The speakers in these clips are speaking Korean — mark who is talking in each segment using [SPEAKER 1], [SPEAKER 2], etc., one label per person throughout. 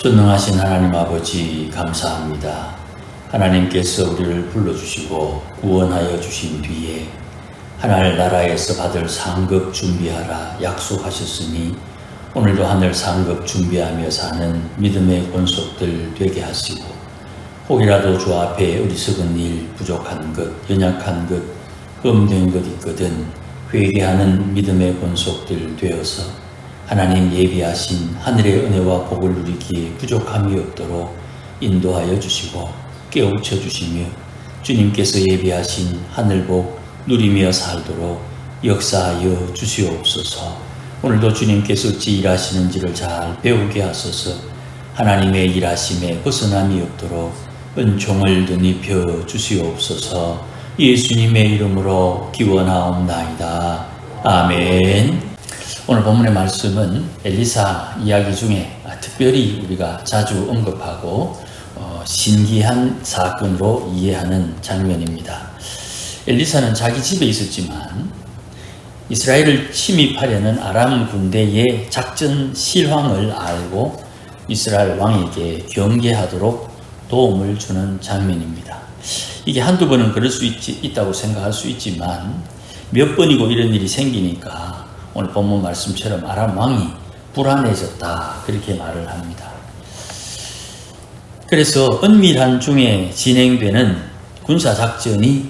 [SPEAKER 1] 전능하신 하나님 아버지 감사합니다. 하나님께서 우리를 불러주시고 구원하여 주신 뒤에 하늘 나라에서 받을 상급 준비하라 약속하셨으니 오늘도 하늘 상급 준비하며 사는 믿음의 권속들 되게 하시고 혹이라도 주 앞에 어리석은 일, 부족한 것, 연약한 것, 흠된 것 있거든 회개하는 믿음의 권속들 되어서 하나님 예비하신 하늘의 은혜와 복을 누리기에 부족함이 없도록 인도하여 주시고 깨우쳐 주시며 주님께서 예비하신 하늘복 누리며 살도록 역사하여 주시옵소서. 오늘도 주님께서 어찌 일하시는지를 잘 배우게 하소서. 하나님의 일하심에 벗어남이 없도록 은총을 덧입혀 주시옵소서. 예수님의 이름으로 기원하옵나이다. 아멘. 오늘 본문의 말씀은 엘리사 이야기 중에 특별히 우리가 자주 언급하고 신기한 사건으로 이해하는 장면입니다. 엘리사는 자기 집에 있었지만 이스라엘을 침입하려는 아람 군대의 작전 실황을 알고 이스라엘 왕에게 경계하도록 도움을 주는 장면입니다. 이게 한두 번은 그럴 수 있다고 생각할 수 있지만 몇 번이고 이런 일이 생기니까 오늘 본문 말씀처럼 아람 왕이 불안해졌다 그렇게 말을 합니다. 그래서 은밀한 중에 진행되는 군사작전이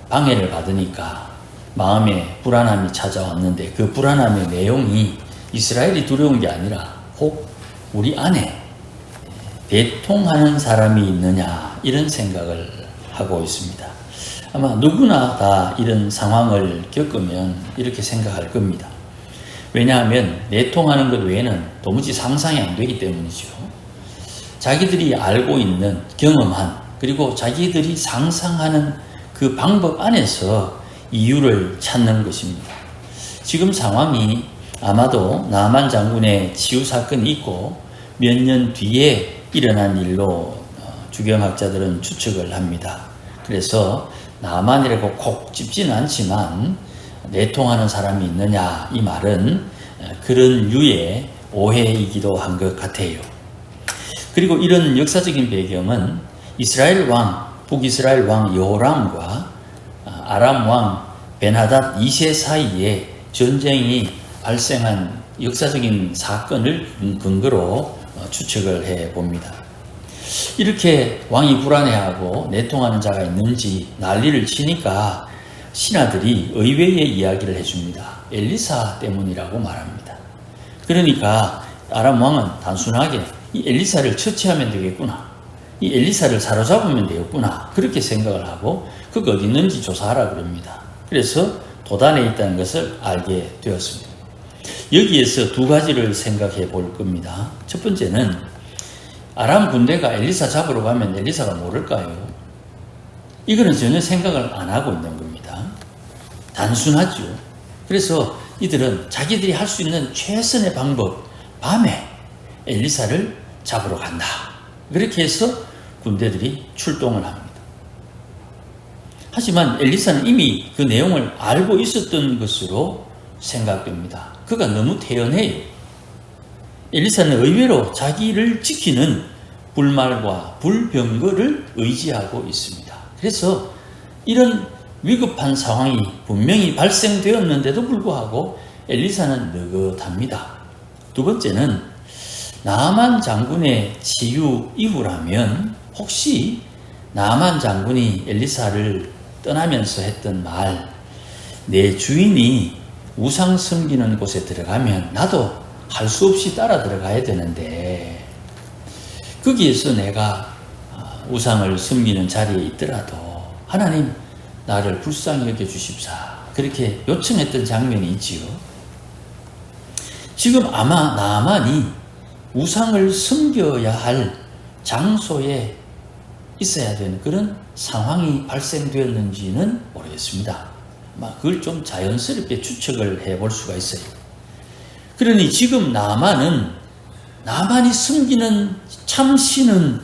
[SPEAKER 1] 방해를 받으니까 마음에 불안함이 찾아왔는데 그 불안함의 내용이 이스라엘이 두려운 게 아니라 혹 우리 안에 대통하는 사람이 있느냐 이런 생각을 하고 있습니다. 아마 누구나 다 이런 상황을 겪으면 이렇게 생각할 겁니다. 왜냐하면 내통하는 것 외에는 도무지 상상이 안 되기 때문이죠. 자기들이 알고 있는 경험한 그리고 자기들이 상상하는 그 방법 안에서 이유를 찾는 것입니다. 지금 상황이 아마도 나만 장군의 치유 사건이 있고 몇 년 뒤에 일어난 일로 주경학자들은 추측을 합니다. 그래서 나만이라고 콕 찝지는 않지만 내통하는 사람이 있느냐 이 말은 그런 류의 오해이기도 한 것 같아요. 그리고 이런 역사적인 배경은 이스라엘 왕, 북이스라엘 왕 여호람과 아람 왕 벤하닷 2세 사이에 전쟁이 발생한 역사적인 사건을 근거로 추측을 해봅니다. 이렇게 왕이 불안해하고 내통하는 자가 있는지 난리를 치니까 신하들이 의외의 이야기를 해줍니다. 엘리사 때문이라고 말합니다. 그러니까 아람 왕은 단순하게 이 엘리사를 처치하면 되겠구나. 이 엘리사를 사로잡으면 되겠구나. 그렇게 생각을 하고 그가 어디 있는지 조사하라 그럽니다. 그래서 도단에 있다는 것을 알게 되었습니다. 여기에서 두 가지를 생각해 볼 겁니다. 첫 번째는 아람 군대가 엘리사 잡으러 가면 엘리사가 모를까요? 이거는 전혀 생각을 안 하고 있는 겁니다. 단순하죠. 그래서 이들은 자기들이 할 수 있는 최선의 방법, 밤에 엘리사를 잡으러 간다. 그렇게 해서 군대들이 출동을 합니다. 하지만 엘리사는 이미 그 내용을 알고 있었던 것으로 생각됩니다. 그가 너무 태연해요. 엘리사는 의외로 자기를 지키는 불말과 불병거를 의지하고 있습니다. 그래서 이런 위급한 상황이 분명히 발생되었는데도 불구하고 엘리사는 느긋합니다. 두 번째는 나만 장군의 치유 이후라면 혹시 나만 장군이 엘리사를 떠나면서 했던 말, 내 주인이 우상 섬기는 곳에 들어가면 나도 할 수 없이 따라 들어가야 되는데 거기에서 내가 우상을 섬기는 자리에 있더라도 하나님 나를 불쌍히 여겨주십사 그렇게 요청했던 장면이 있지요. 지금 아마 나만이 우상을 섬겨야 할 장소에 있어야 되는 그런 상황이 발생되었는지는 모르겠습니다. 그걸 좀 자연스럽게 추측을 해볼 수가 있어요. 그러니 지금 나만이 섬기는 참신은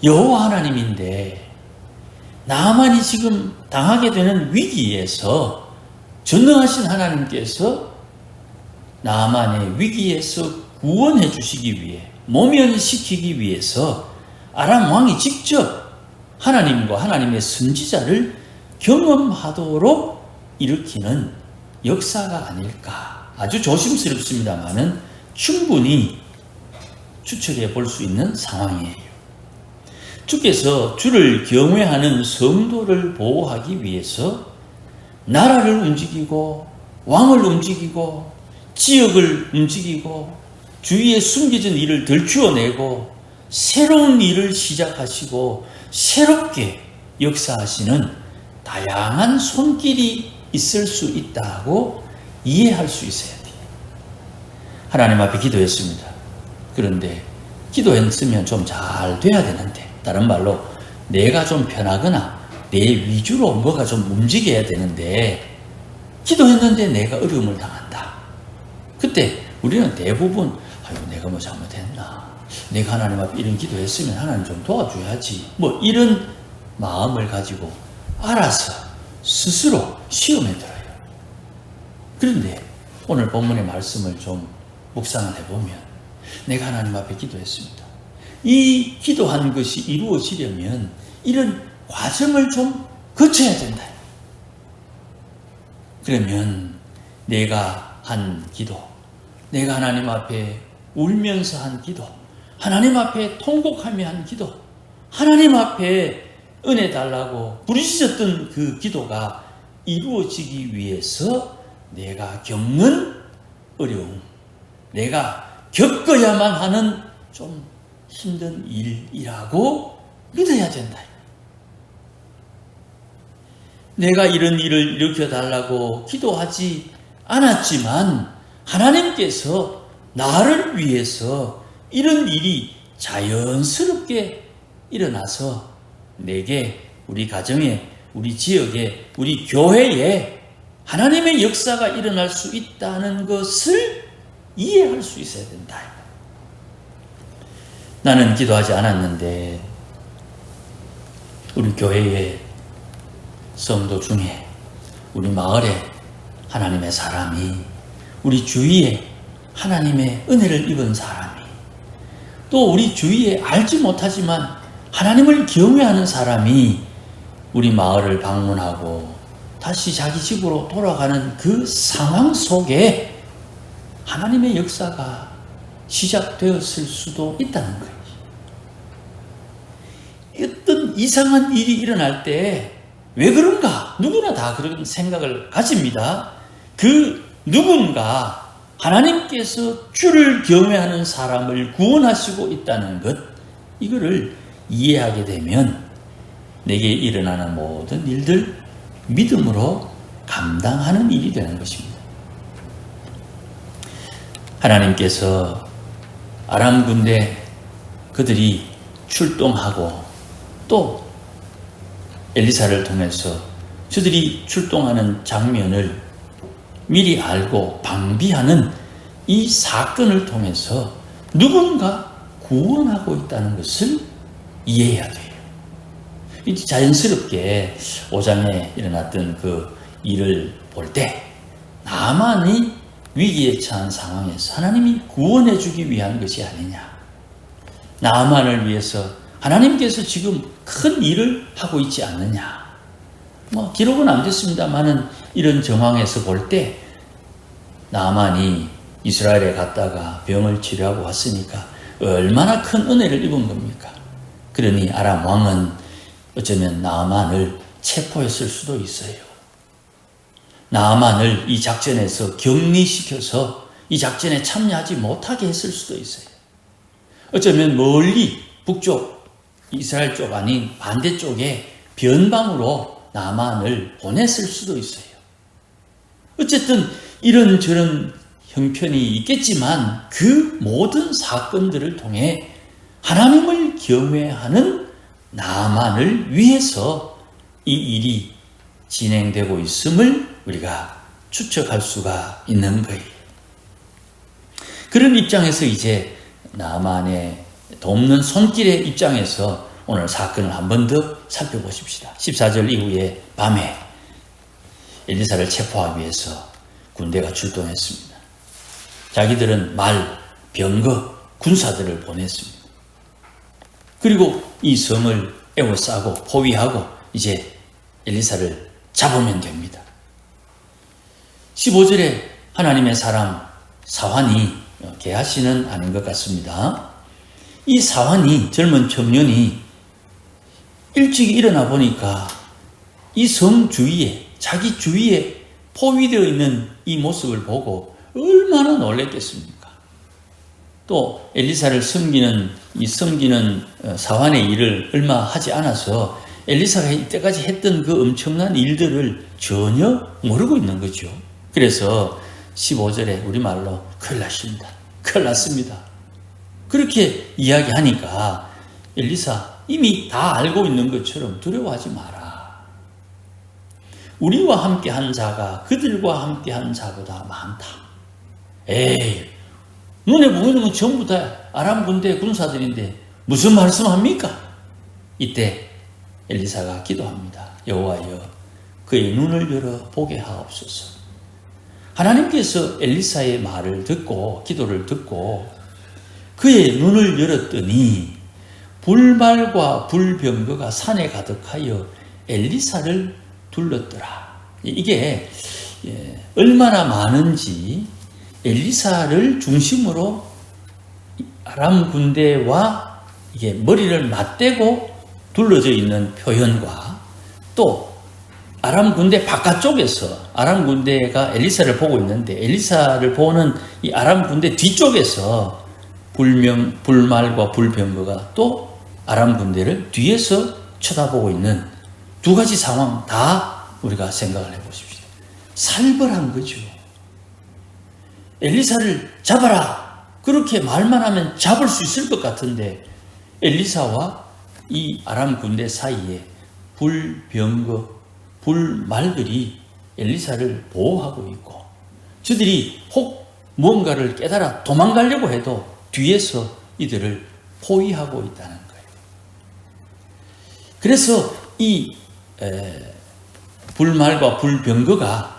[SPEAKER 1] 여호와 하나님인데 나만이 지금 당하게 되는 위기에서 전능하신 하나님께서 나만의 위기에서 구원해 주시기 위해 모면시키기 위해서 아람 왕이 직접 하나님과 하나님의 선지자를 경험하도록 일으키는 역사가 아닐까. 아주 조심스럽습니다만은 충분히 추측해 볼 수 있는 상황이에요. 주께서 주를 경외하는 성도를 보호하기 위해서 나라를 움직이고 왕을 움직이고 지역을 움직이고 주위에 숨겨진 일을 들추어내고 새로운 일을 시작하시고 새롭게 역사하시는 다양한 손길이 있을 수 있다고 이해할 수 있어야 돼요. 하나님 앞에 기도했습니다. 그런데 기도했으면 좀 잘 돼야 되는데, 다른 말로 내가 좀 편하거나 내 위주로 뭐가 좀 움직여야 되는데 기도했는데 내가 어려움을 당한다. 그때 우리는 대부분 내가 뭐 잘못했나, 내가 하나님 앞에 이런 기도했으면 하나님 좀 도와줘야지, 뭐 이런 마음을 가지고 알아서 스스로 시험에 들어요. 그런데 오늘 본문의 말씀을 좀 묵상을 해보면 내가 하나님 앞에 기도했습니다. 이 기도한 것이 이루어지려면 이런 과정을 좀 거쳐야 된다. 그러면 내가 한 기도, 내가 하나님 앞에 울면서 한 기도, 하나님 앞에 통곡하며 한 기도, 하나님 앞에 은혜 달라고 부르짖었던 그 기도가 이루어지기 위해서 내가 겪는 어려움, 내가 겪어야만 하는 좀 힘든 일이라고 믿어야 된다. 내가 이런 일을 일으켜달라고 기도하지 않았지만 하나님께서 나를 위해서 이런 일이 자연스럽게 일어나서 내게, 우리 가정에, 우리 지역에, 우리 교회에 하나님의 역사가 일어날 수 있다는 것을 이해할 수 있어야 된다. 나는 기도하지 않았는데 우리 교회에, 성도 중에, 우리 마을에 하나님의 사람이, 우리 주위에 하나님의 은혜를 입은 사람이, 또 우리 주위에 알지 못하지만 하나님을 경외하는 사람이 우리 마을을 방문하고 다시 자기 집으로 돌아가는 그 상황 속에 하나님의 역사가 시작되었을 수도 있다는 거예요. 어떤 이상한 일이 일어날 때 왜 그런가? 누구나 다 그런 생각을 가집니다. 그 누군가 하나님께서 주를 경외하는 사람을 구원하시고 있다는 것, 이거를 이해하게 되면 내게 일어나는 모든 일들 믿음으로 감당하는 일이 되는 것입니다. 하나님께서 아람 군대 그들이 출동하고 또 엘리사를 통해서 저들이 출동하는 장면을 미리 알고 방비하는 이 사건을 통해서 누군가 구원하고 있다는 것을 이해해야 돼요. 이제 자연스럽게 5장에 일어났던 그 일을 볼 때 나만이 위기에 처한 상황에서 하나님이 구원해 주기 위한 것이 아니냐, 나만을 위해서 하나님께서 지금 큰 일을 하고 있지 않느냐. 뭐 기록은 안 됐습니다만은 이런 정황에서 볼 때 나만이 이스라엘에 갔다가 병을 치료하고 왔으니까 얼마나 큰 은혜를 입은 겁니까? 그러니 아람 왕은 어쩌면 나만을 체포했을 수도 있어요. 나만을 이 작전에서 격리시켜서 이 작전에 참여하지 못하게 했을 수도 있어요. 어쩌면 멀리 북쪽 이스라엘 쪽 아닌 반대쪽에 변방으로 나만을 보냈을 수도 있어요. 어쨌든 이런저런 형편이 있겠지만 그 모든 사건들을 통해 하나님을 경외하는 나만을 위해서 이 일이 진행되고 있음을 우리가 추측할 수가 있는 거예요. 그런 입장에서 이제 나만의 돕는 손길의 입장에서 오늘 사건을 한 번 더 살펴보십시다. 14절 이후에 밤에 엘리사를 체포하기 위해서 군대가 출동했습니다. 자기들은 말, 병거, 군사들을 보냈습니다. 그리고 이 성을 에워싸고 포위하고 이제 엘리사를 잡으면 됩니다. 15절에 하나님의 사람 사환이, 게하시는 아닌 것 같습니다. 이 사환이, 젊은 청년이 일찍 일어나 보니까 이 성 주위에, 자기 주위에 포위되어 있는 이 모습을 보고 얼마나 놀랬겠습니까? 또 엘리사를 섬기는 사환의 일을 얼마 하지 않아서 엘리사가 이때까지 했던 그 엄청난 일들을 전혀 모르고 있는 거죠. 그래서 15절에 우리말로 큰일 났습니다. 큰일 났습니다. 그렇게 이야기하니까 엘리사 이미 다 알고 있는 것처럼 두려워하지 마라. 우리와 함께한 자가 그들과 함께한 자보다 많다. 에이, 눈에 보이는 건 전부 다 아람 군대 군사들인데 무슨 말씀합니까? 이때 엘리사가 기도합니다. 여호와여, 그의 눈을 열어 보게 하옵소서. 하나님께서 엘리사의 말을 듣고 기도를 듣고 그의 눈을 열었더니 불말과 불병거가 산에 가득하여 엘리사를 둘렀더라. 이게 얼마나 많은지 엘리사를 중심으로 아람 군대와 이게 머리를 맞대고 둘러져 있는 표현과 또 아람 군대 바깥쪽에서 아람 군대가 엘리사를 보고 있는데 엘리사를 보는 이 아람 군대 뒤쪽에서 불말과 불병거가 또 아람 군대를 뒤에서 쳐다보고 있는 두 가지 상황 다 우리가 생각을 해보십시오. 살벌한 거죠. 엘리사를 잡아라! 그렇게 말만 하면 잡을 수 있을 것 같은데 엘리사와 이 아람 군대 사이에 불병거, 불말들이 엘리사를 보호하고 있고 저들이 혹 무언가를 깨달아 도망가려고 해도 뒤에서 이들을 포위하고 있다는 거예요. 그래서 이 불말과 불병거가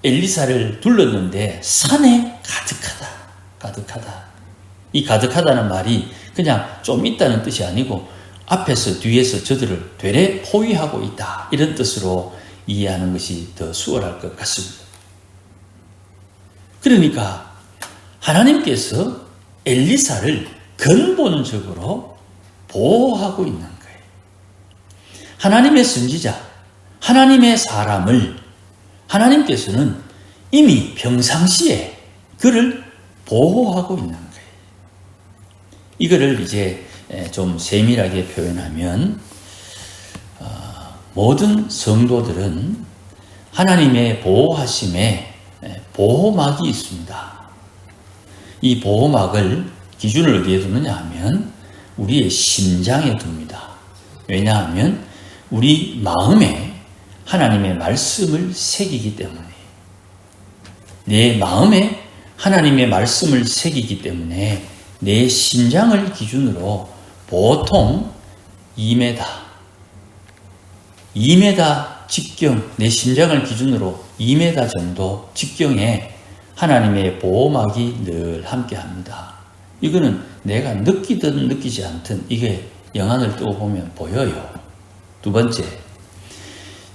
[SPEAKER 1] 엘리사를 둘렀는데 산에 가득하다. 이 가득하다는 말이 그냥 좀 있다는 뜻이 아니고 앞에서 뒤에서 저들을 되레 포위하고 있다. 이런 뜻으로 이해하는 것이 더 수월할 것 같습니다. 그러니까 하나님께서 엘리사를 근본적으로 보호하고 있는 거예요. 하나님의 선지자, 하나님의 사람을 하나님께서는 이미 평상시에 그를 보호하고 있는 거예요. 이거를 이제 좀 세밀하게 표현하면 모든 성도들은 하나님의 보호하심에 보호막이 있습니다. 이 보호막을 기준을 어디에 두느냐 하면 우리의 심장에 둡니다. 왜냐하면 우리 마음에 하나님의 말씀을 새기기 때문에 내 마음에 하나님의 말씀을 새기기 때문에 내 심장을 기준으로 보통 2m 직경, 내 심장을 기준으로 2m 정도 직경에 하나님의 보호막이 늘 함께합니다. 이거는 내가 느끼든 느끼지 않든 이게 영안을 뜨고 보면 보여요. 두 번째,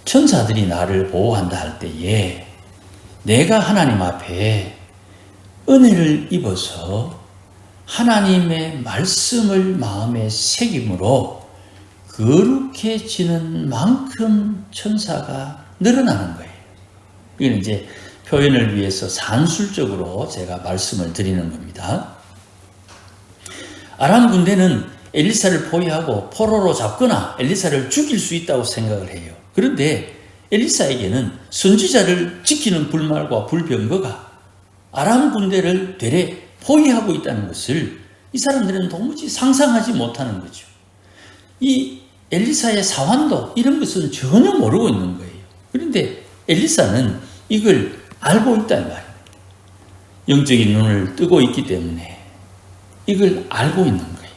[SPEAKER 1] 천사들이 나를 보호한다 할 때에 내가 하나님 앞에 은혜를 입어서 하나님의 말씀을 마음에 새김으로 거룩해지는 만큼 천사가 늘어나는 거예요. 이건 이제 표현을 위해서 산술적으로 제가 말씀을 드리는 겁니다. 아람 군대는 엘리사를 포위하고 포로로 잡거나 엘리사를 죽일 수 있다고 생각을 해요. 그런데 엘리사에게는 선지자를 지키는 불말과 불병거가 아람 군대를 되레 포위하고 있다는 것을 이 사람들은 도무지 상상하지 못하는 거죠. 이 엘리사의 사환도 이런 것은 전혀 모르고 있는 거예요. 그런데 엘리사는 이걸 알고 있다는 말이에요. 영적인 눈을 뜨고 있기 때문에 이걸 알고 있는 거예요.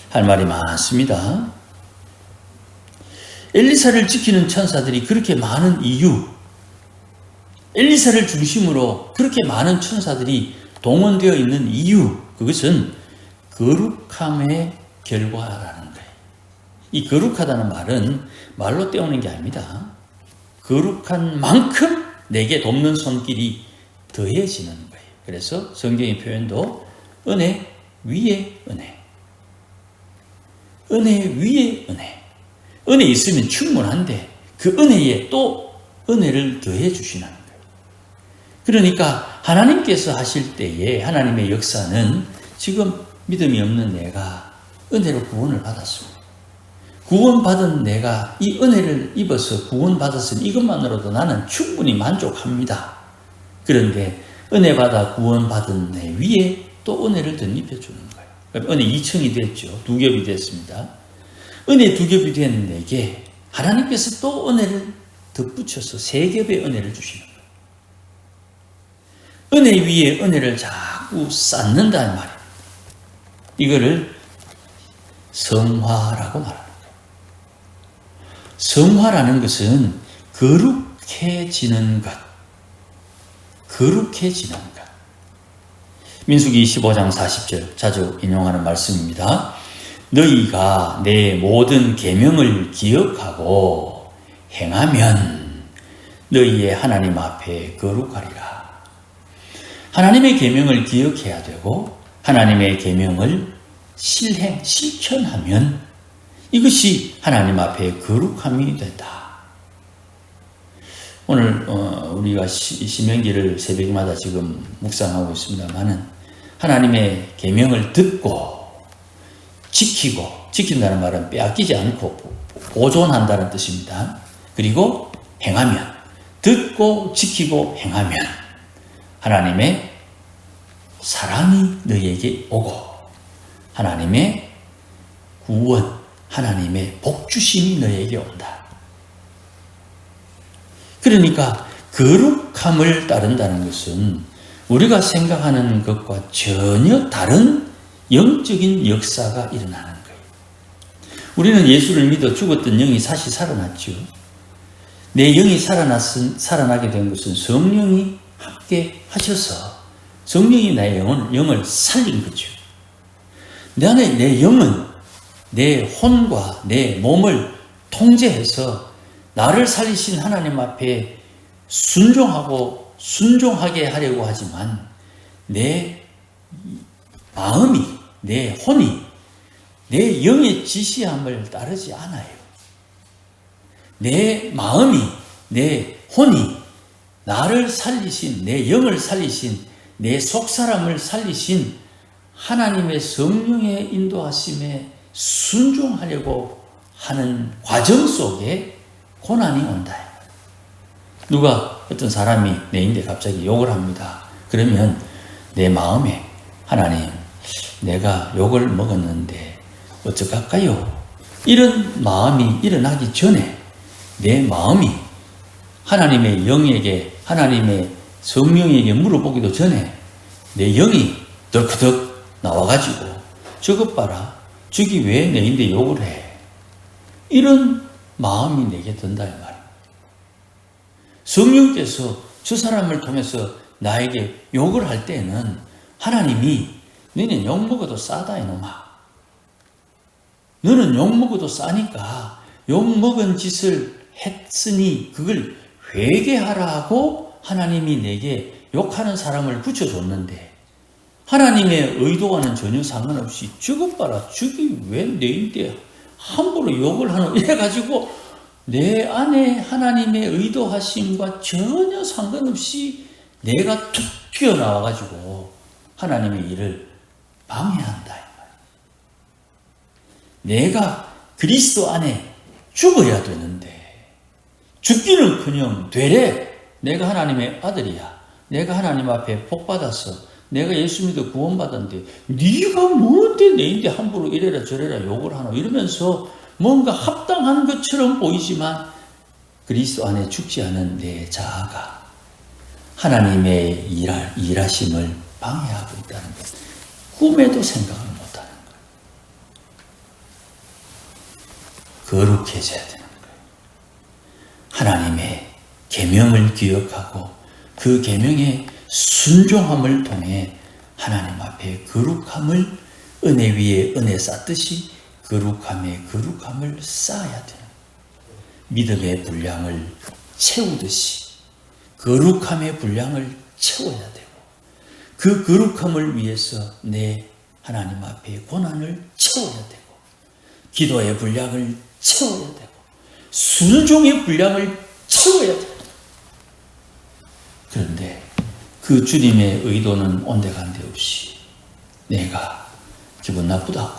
[SPEAKER 1] 할 말이 많습니다. 엘리사를 지키는 천사들이 그렇게 많은 이유, 엘리사를 중심으로 그렇게 많은 천사들이 동원되어 있는 이유, 그것은 거룩함의 결과라는 거예요. 이 거룩하다는 말은 말로 때우는 게 아닙니다. 거룩한 만큼 내게 돕는 손길이 더해지는 거예요. 그래서 성경의 표현도 은혜 위에 은혜, 은혜 위에 은혜. 은혜 있으면 충분한데 그 은혜에 또 은혜를 더해 주시는 거예요. 그러니까 하나님께서 하실 때에 하나님의 역사는 지금 믿음이 없는 내가 은혜로 구원을 받았습니다. 구원받은 내가 이 은혜를 입어서 구원받았으니 이것만으로도 나는 충분히 만족합니다. 그런데 은혜 받아 구원받은 내 위에 또 은혜를 덧입혀주는 거예요. 그러니까 은혜 2층이 됐죠. 2겹이 됐습니다. 은혜 2겹이 된 내게 하나님께서 또 은혜를 덧붙여서 3겹의 은혜를 주시는 거예요. 은혜 위에 은혜를 자꾸 쌓는다는 말이에요. 이거를 성화라고 말합니다. 성화라는 것은 거룩해지는 것, 거룩해지는 것. 민수기 25장 40절 자주 인용하는 말씀입니다. 너희가 내 모든 계명을 기억하고 행하면 너희의 하나님 앞에 거룩하리라. 하나님의 계명을 기억해야 되고 하나님의 계명을 실천하면 이것이 하나님 앞에 거룩함이 된다. 오늘 우리가 신명기를 새벽마다 지금 묵상하고 있습니다만은 하나님의 계명을 듣고 지킨다는 말은 빼앗기지 않고 보존한다는 뜻입니다. 그리고 행하면, 듣고 지키고 행하면 하나님의 사랑이 너희에게 오고 하나님의 구원, 하나님의 복주심이 너에게 온다. 그러니까 거룩함을 따른다는 것은 우리가 생각하는 것과 전혀 다른 영적인 역사가 일어나는 거예요. 우리는 예수를 믿어 죽었던 영이 다시 살아났죠. 내 영이 살아나게 된 것은 성령이 함께 하셔서 성령이 나의 영을 살린 거죠. 내 영은 내 혼과 내 몸을 통제해서 나를 살리신 하나님 앞에 순종하게 하려고 하지만 내 마음이, 내 혼이 내 영의 지시함을 따르지 않아요. 내 마음이, 내 혼이 나를 살리신, 내 영을 살리신, 내 속사람을 살리신 하나님의 성령의 인도하심에 순종하려고 하는 과정 속에 고난이 온다. 누가 어떤 사람이 내인데 갑자기 욕을 합니다. 그러면 내 마음에 하나님, 내가 욕을 먹었는데 어떡할까요? 이런 마음이 일어나기 전에 내 마음이 하나님의 영에게, 하나님의 성령에게 물어보기도 전에 내 영이 덜커덕 나와가지고 저것 봐라, 저기 왜 내인데 욕을 해? 이런 마음이 내게 든다 이 말이에요. 성령께서 저 사람을 통해서 나에게 욕을 할 때는 하나님이 너는 욕 먹어도 싸다 이놈아. 너는 욕 먹어도 싸니까 욕 먹은 짓을 했으니 그걸 회개하라고 하나님이 내게 욕하는 사람을 붙여줬는데 하나님의 의도와는 전혀 상관없이 저것 봐라, 저기 왜 내인데 함부로 욕을 하노 이래가지고 내 안에 하나님의 의도하심과 전혀 상관없이 내가 툭 튀어나와가지고 하나님의 일을 방해한다. 내가 그리스도 안에 죽어야 되는데 죽기는커녕 되래. 내가 하나님의 아들이야. 내가 하나님 앞에 복받았어. 내가 예수 믿어 구원받았는데 네가 뭔데 내인데 함부로 이래라 저래라 욕을 하노 이러면서 뭔가 합당한 것처럼 보이지만 그리스도 안에 죽지 않은 내 자아가 하나님의 일하심을 방해하고 있다는 것. 꿈에도 생각을 못하는 거예요. 거룩해져야 되는 거예요. 하나님의 계명을 기억하고 그 계명의 순종함을 통해 하나님 앞에 거룩함을 은혜 위에 은혜 쌓듯이 거룩함에 거룩함을 쌓아야 되는 거예요. 믿음의 분량을 채우듯이 거룩함의 분량을 채워야 되고 그 거룩함을 위해서 내 하나님 앞에 고난을 채워야 되고 기도의 분량을 채워야 되고 순종의 분량을 채워야 되고 그런데 그 주님의 의도는 온데간데 없이 내가 기분 나쁘다고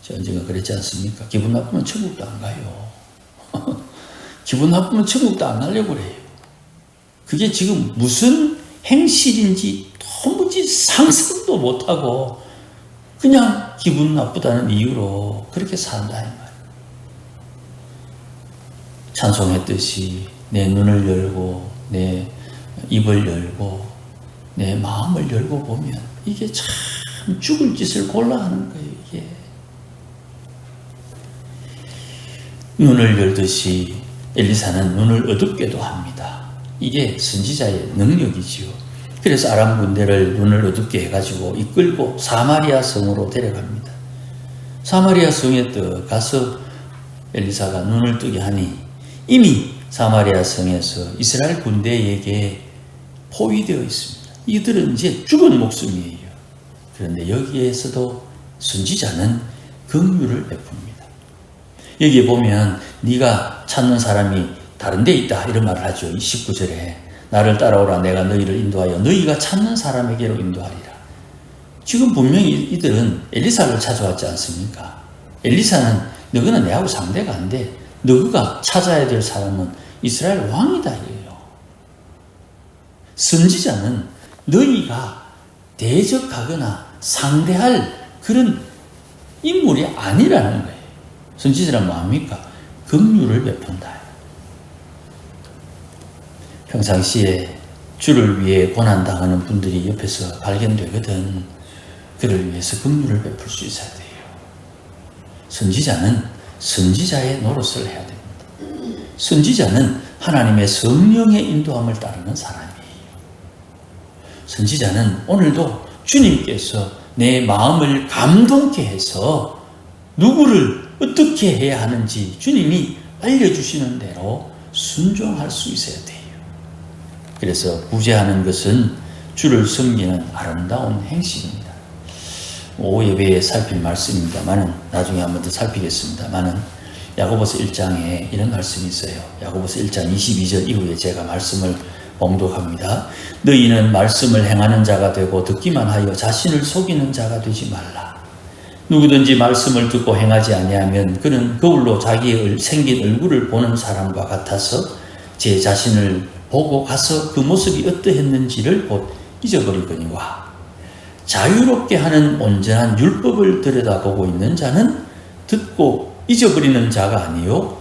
[SPEAKER 1] 제가 언젠가 그랬지 않습니까? 기분 나쁘면 천국도 안 가요. 기분 나쁘면 천국도 안 가려고 그래요. 그게 지금 무슨 행실인지 도무지 상상도 못하고 그냥 기분 나쁘다는 이유로 그렇게 산다 이 말이에요. 찬송했듯이 내 눈을 열고 내 입을 열고 내 마음을 열고 보면 이게 참 죽을 짓을 골라 하는 거예요. 이게 눈을 열듯이 엘리사는 눈을 어둡게도 합니다. 이게 선지자의 능력이지요. 그래서 아람 군대를 눈을 어둡게 해가지고 이끌고 사마리아 성으로 데려갑니다. 사마리아 성에 가서 엘리사가 눈을 뜨게 하니 이미 사마리아 성에서 이스라엘 군대에게 포위되어 있습니다. 이들은 이제 죽은 목숨이에요. 그런데 여기에서도 선지자는 긍휼을 베풉니다. 여기에 보면 네가 찾는 사람이 다른 데 있다 이런 말을 하죠. 19절에 나를 따라오라 내가 너희를 인도하여 너희가 찾는 사람에게로 인도하리라. 지금 분명히 이들은 엘리사를 찾아왔지 않습니까? 엘리사는 너희는 내하고 상대가 안 돼. 너희가 찾아야 될 사람은 이스라엘 왕이다 이래요. 선지자는 너희가 대적하거나 상대할 그런 인물이 아니라는 거예요. 선지자란 뭐합니까? 긍휼을 베푼다. 평상시에 주를 위해 고난당하는 분들이 옆에서 발견되거든. 그를 위해서 긍휼을 베풀 수 있어야 돼요. 선지자는 선지자의 노릇을 해야 됩니다. 선지자는 하나님의 성령의 인도함을 따르는 사람이에요. 선지자는 오늘도 주님께서 내 마음을 감동케 해서 누구를 어떻게 해야 하는지 주님이 알려주시는 대로 순종할 수 있어야 돼요. 그래서 구제하는 것은 주를 섬기는 아름다운 행실입니다. 오후 예배에 살필 말씀입니다만은 나중에 한 번 더 살피겠습니다만은 야고보서 1장에 이런 말씀이 있어요. 야고보서 1장 22절 이후에 제가 말씀을 봉독합니다. 너희는 말씀을 행하는 자가 되고 듣기만 하여 자신을 속이는 자가 되지 말라. 누구든지 말씀을 듣고 행하지 아니하면 그는 거울로 자기의 생긴 얼굴을 보는 사람과 같아서 제 자신을 보고 가서 그 모습이 어떠했는지를 곧 잊어버리거니와 자유롭게 하는 온전한 율법을 들여다보고 있는 자는 듣고 잊어버리는 자가 아니요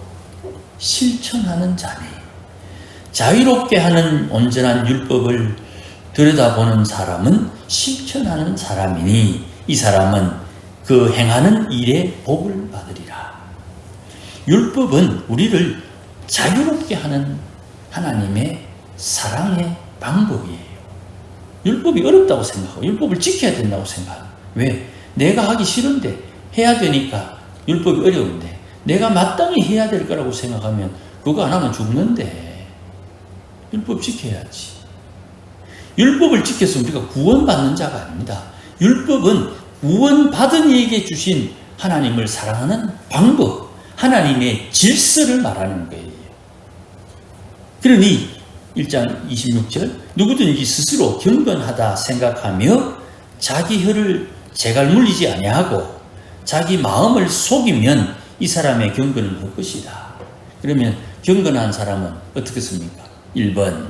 [SPEAKER 1] 실천하는 자니. 자유롭게 하는 온전한 율법을 들여다보는 사람은 실천하는 사람이니 이 사람은 그 행하는 일에 복을 받으리라. 율법은 우리를 자유롭게 하는 하나님의 사랑의 방법이에요. 율법이 어렵다고 생각하고 율법을 지켜야 된다고 생각하고 왜? 내가 하기 싫은데 해야 되니까 율법이 어려운데 내가 마땅히 해야 될 거라고 생각하면 그거 안 하면 죽는데 율법 지켜야지. 율법을 지켜서 우리가 구원받는 자가 아닙니다. 율법은 구원받은 이에게 주신 하나님을 사랑하는 방법, 하나님의 질서를 말하는 거예요. 그러니 1장 26절 누구든지 스스로 경건하다 생각하며 자기 혀를 제갈 물리지 아니하고 자기 마음을 속이면 이 사람의 경건은 헛것이다. 그러면 경건한 사람은 어떻게 씁니까? 1번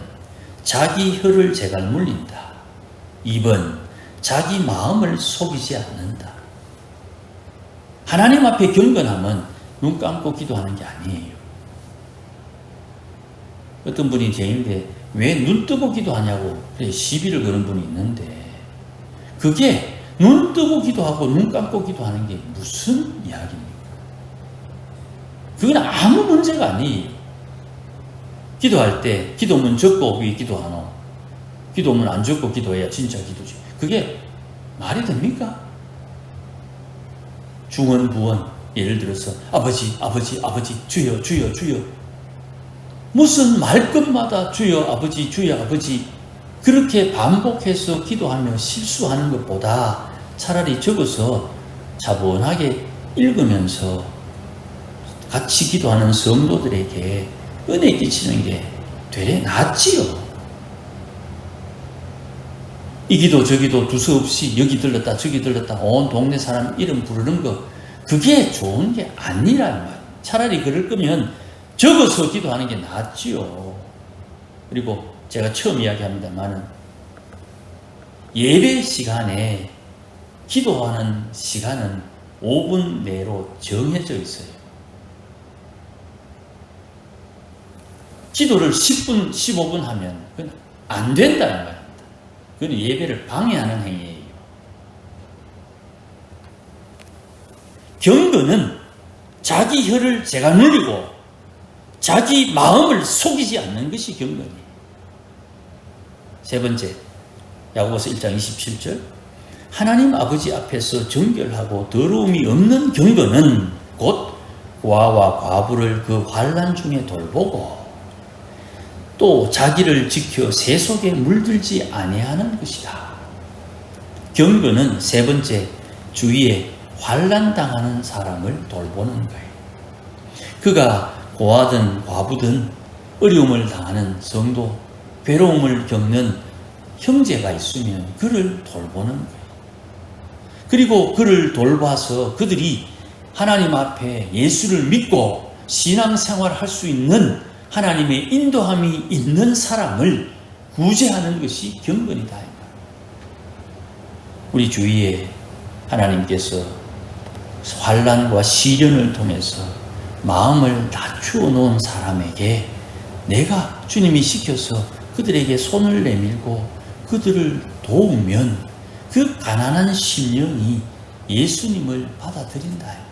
[SPEAKER 1] 자기 혀를 제갈 물린다. 2번 자기 마음을 속이지 않는다. 하나님 앞에 경건함은 눈 감고 기도하는 게 아니에요. 어떤 분이 제인데 왜 눈 뜨고 기도하냐고 시비를 거는 분이 있는데 그게 눈 뜨고 기도하고 눈 감고 기도하는 게 무슨 이야기입니까? 그건 아무 문제가 아니에요. 기도할 때 기도문 적고 왜 기도하노? 기도문 안 적고 기도해야 진짜 기도지. 그게 말이 됩니까? 중언부언, 예를 들어서 아버지, 아버지, 아버지, 주여, 주여, 주여. 무슨 말끝마다 주여, 아버지, 주여, 아버지. 그렇게 반복해서 기도하며 실수하는 것보다 차라리 적어서 차분하게 읽으면서 같이 기도하는 성도들에게 은혜 끼치는 게 되레 낫지요. 이 기도 저 기도 두서없이 여기 들렀다 저기 들렀다 온 동네 사람 이름 부르는 거, 그게 좋은 게 아니란 말이에요. 차라리 그럴 거면 적어서 기도하는 게 낫지요. 그리고 제가 처음 이야기합니다만은 예배 시간에 기도하는 시간은 5분 내로 정해져 있어요. 기도를 10분, 15분 하면 그건 안 된다는 말입니다. 그건 예배를 방해하는 행위예요. 경건은 자기 혀를 제가 누리고 자기 마음을 속이지 않는 것이 경건이에요. 세 번째, 야고보서 1장 27절, 하나님 아버지 앞에서 정결하고 더러움이 없는 경건은 곧 고아와 과부를 그 환난 중에 돌보고 또 자기를 지켜 새 속에 물들지 아니하는 것이다. 경건은 세 번째, 주위에 환난 당하는 사람을 돌보는 거예요. 그가 고아든 과부든 어려움을 당하는 성도, 괴로움을 겪는 형제가 있으면 그를 돌보는 거예요. 그리고 그를 돌봐서 그들이 하나님 앞에 예수를 믿고 신앙생활을 할 수 있는 하나님의 인도함이 있는 사람을 구제하는 것이 경건이다. 우리 주위에 하나님께서 환난과 시련을 통해서 마음을 낮추어 놓은 사람에게 내가 주님이 시켜서 그들에게 손을 내밀고 그들을 도우면 그 가난한 심령이 예수님을 받아들인다.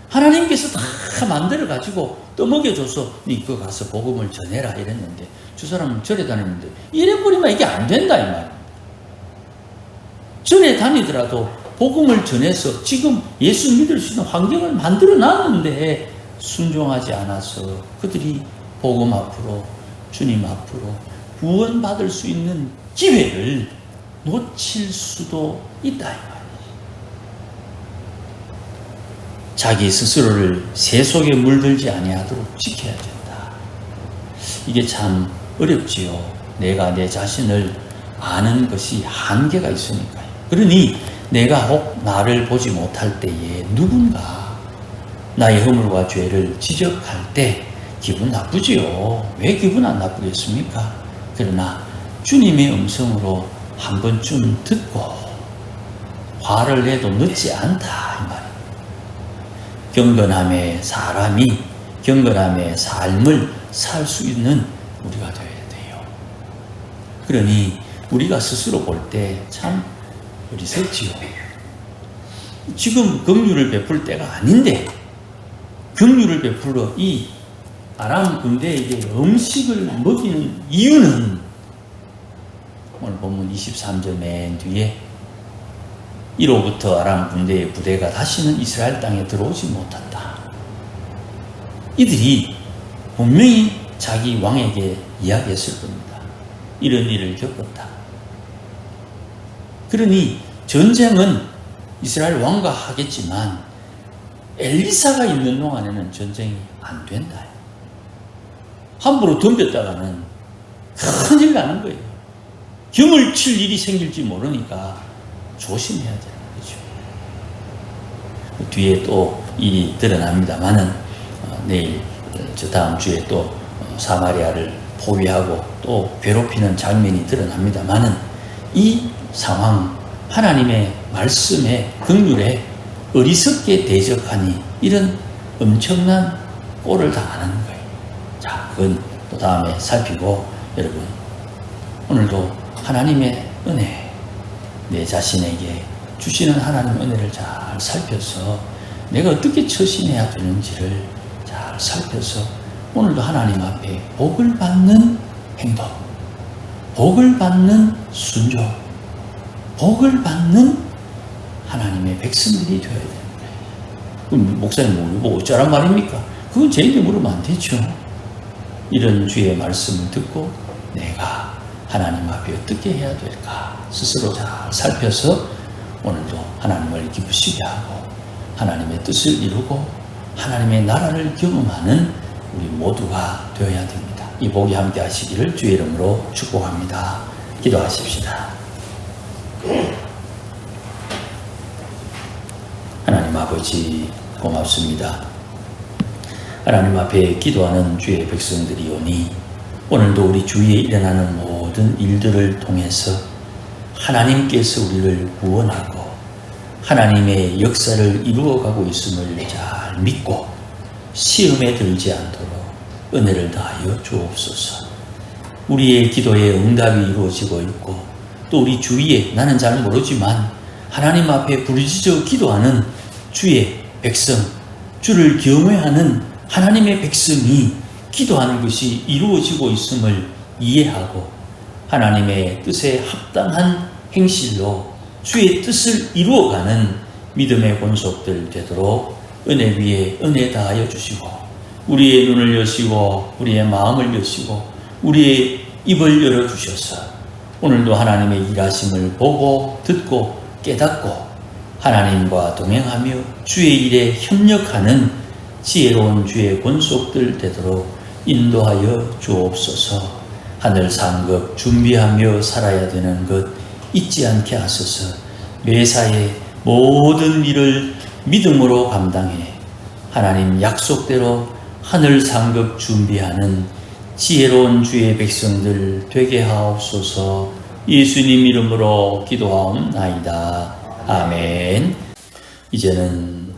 [SPEAKER 1] 하나님께서 다 만들어가지고 떠먹여줘서 네 그거 가서 복음을 전해라 이랬는데 저 사람은 절에 다니는데 이래버리면 이게 안 된다 이 말입니다. 절에 다니더라도 복음을 전해서 지금 예수 믿을 수 있는 환경을 만들어 놨는데 순종하지 않아서 그들이 복음 앞으로 주님 앞으로 구원받을 수 있는 기회를 놓칠 수도 있다 이 말이에요. 자기 스스로를 새 속에 물들지 아니하도록 지켜야 된다. 이게 참 어렵지요. 내가 내 자신을 아는 것이 한계가 있으니까요. 그러니 내가 혹 나를 보지 못할 때에 누군가 나의 허물과 죄를 지적할 때 기분 나쁘지요. 왜 기분 안 나쁘겠습니까? 그러나 주님의 음성으로 한 번쯤 듣고 화를 내도 늦지 않다 이 말입니다. 경건함의 사람이 경건함의 삶을 살 수 있는 우리가 되어야 돼요. 그러니 우리가 스스로 볼 때 참 어리석지요. 지금 긍휼을 베풀 때가 아닌데 긍휼을 베풀어 이 아람 군대에게 음식을 먹이는 이유는 오늘 본문 23절 맨 뒤에 이로부터 아람 군대의 부대가 다시는 이스라엘 땅에 들어오지 못한다. 이들이 분명히 자기 왕에게 이야기했을 겁니다. 이런 일을 겪었다. 그러니 전쟁은 이스라엘 왕과 하겠지만 엘리사가 있는 동안에는 전쟁이 안 된다. 함부로 덤볐다가는 큰일 나는 거예요. 경을 칠 일이 생길지 모르니까 조심해야 되는 거죠. 뒤에 또 일이 드러납니다만은 내일 저 다음 주에 또 사마리아를 포위하고 또 괴롭히는 장면이 드러납니다만은 이 상황 하나님의 말씀에 긍휼에 어리석게 대적하니 이런 엄청난 꼴을 당하는 거예요. 자, 그건 또 다음에 살피고 여러분 오늘도 하나님의 은혜 내 자신에게 주시는 하나님 은혜를 잘 살펴서 내가 어떻게 처신해야 되는지를 잘 살펴서 오늘도 하나님 앞에 복을 받는 행동, 복을 받는 순종, 복을 받는 하나님의 백성들이 되어야 되는 거예요. 그럼 목사님 뭐 어쩌란 말입니까? 그건 저에게 물으면 안 되죠. 이런 주의 말씀을 듣고 내가 하나님 앞에 어떻게 해야 될까 스스로 잘 살펴서 오늘도 하나님을 기쁘시게 하고 하나님의 뜻을 이루고 하나님의 나라를 경험하는 우리 모두가 되어야 됩니다. 이 복이 함께 하시기를 주의 이름으로 축복합니다. 기도하십시다. 하나님 아버지 고맙습니다. 하나님 앞에 기도하는 주의 백성들이 오니 오늘도 우리 주위에 일어나는 모든 일들을 통해서 하나님께서 우리를 구원하고 하나님의 역사를 이루어가고 있음을 잘 믿고 시험에 들지 않도록 은혜를 다하여 주옵소서. 우리의 기도에 응답이 이루어지고 있고 또 우리 주위에 나는 잘 모르지만 하나님 앞에 부르짖어 기도하는 주의 백성, 주를 경외하는 하나님의 백성이 기도하는 것이 이루어지고 있음을 이해하고 하나님의 뜻에 합당한 행실로 주의 뜻을 이루어가는 믿음의 권속들 되도록 은혜 위에 은혜 다하여 주시고 우리의 눈을 여시고 우리의 마음을 여시고 우리의 입을 열어주셔서 오늘도 하나님의 일하심을 보고 듣고 깨닫고 하나님과 동행하며 주의 일에 협력하는 지혜로운 주의 권속들 되도록 인도하여 주옵소서. 하늘 상급 준비하며 살아야 되는 것 잊지 않게 하소서. 매사에 모든 일을 믿음으로 감당해 하나님 약속대로 하늘 상급 준비하는 지혜로운 주의 백성들 되게 하옵소서. 예수님 이름으로 기도하옵나이다. 아멘. 이제는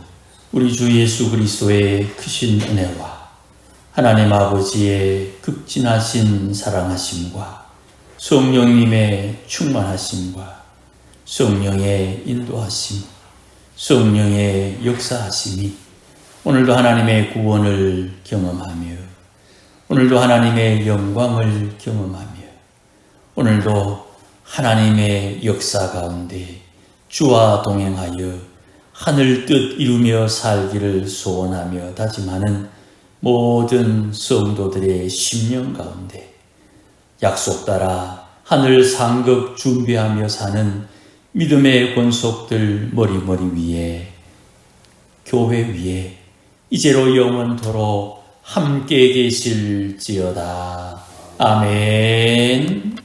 [SPEAKER 1] 우리 주 예수 그리스도의 크신 은혜와 하나님 아버지의 극진하신 사랑하심과 성령님의 충만하심과 성령의 인도하심, 성령의 역사하심이 오늘도 하나님의 구원을 경험하며 오늘도 하나님의 영광을 경험하며 오늘도 하나님의 역사 가운데 주와 동행하여 하늘 뜻 이루며 살기를 소원하며 다짐하는 모든 성도들의 심령 가운데 약속 따라 하늘 상급 준비하며 사는 믿음의 권속들 머리머리 위에 교회 위에 이제로 영원토록 함께 계실지어다. 아멘.